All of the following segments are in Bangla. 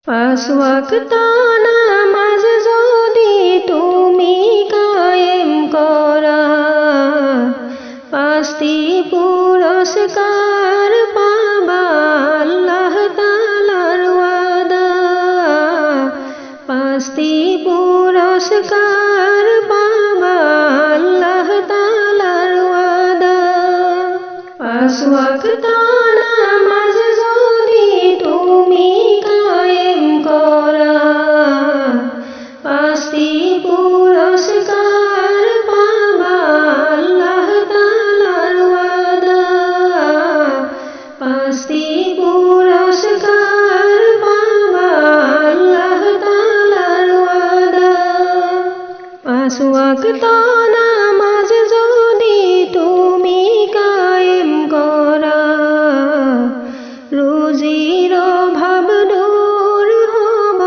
পাঁচ ওয়াক্ত নামাজ যদি তুমি কায়েম করা, পাঁচটি পুরস্কার পাবা আল্লাহ তাআলার ওয়াদা। পাঁচটি পুরস্কার পাবা আল্লাহ তাআলার ওয়াদা। পাঁচ ওয়াক্ত নামাজ যদি তুমি কায়েম করা, পাঁচটি পুরস্কার পাবা আল্লাহ তাআলার ওয়াদা। পাঁচটি পুরস্কার পাবা আল্লাহ তাআলার ওয়াদা। পাঁচ ওয়াক্ত নামাজ যদি তুমি কায়েম করা, রুজির অভাব দূর হব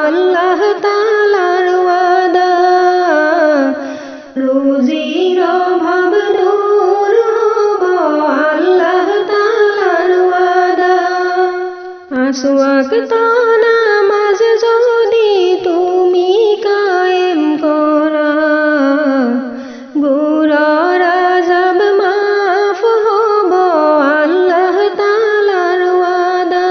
আল্লাহ তাআলার ওয়াদা। রুজির অভাব দূর হব আল্লাহ তাআলার ওয়াদা। পাঁচ ওয়াক্ত নামাজ যদি তুমি কায়েম করা, গুনার আযাব মাফ হব আল্লাহ তাআলার ওয়াদা।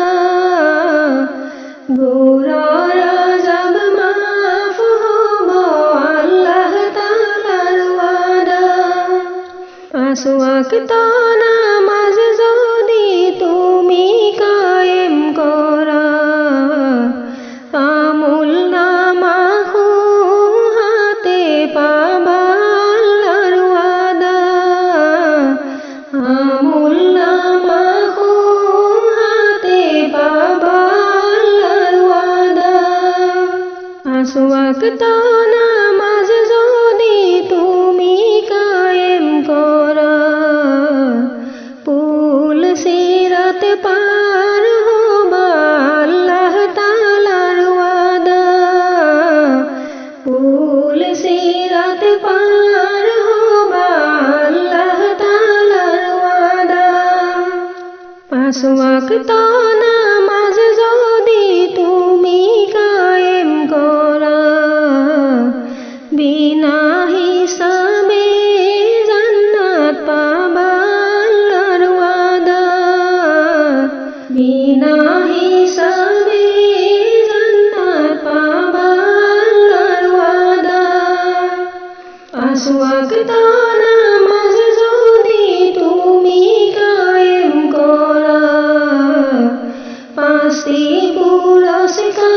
গুনার আযাব মাফ হব আল্লাহ তাআলার ওয়াদা। পাঁচ ওয়াক্ত নামাজ যদি তুমি কায়েম করা, আমল নামা হাতে পাবা আল্লাহর ওয়াদা। আমল নামা হাতে পাবা আল্লাহর ওয়াদা। পাঁচ ওয়াক্ত নামাজ যদি তুমি কায়েম করা, পুল সিরাত পার হবা আল্লাহ তাআলার ওয়াদা। পুল সিরাত পার হবা আল্লাহ তাআলার ওয়াদা। পাঁচ ওয়াক্ত নামাজ যদি তুমি কায়েম করা, বিনা হিসাবে জান্নাত পাবা আল্লাহর ওয়াদা। বিনা হিসাবে জান্নাত পাবা আল্লাহর ওয়াদা। পাঁচ ওয়াক্ত নামাজ যদি তুমি কায়েম করা, পাঁচটি পুরস্কার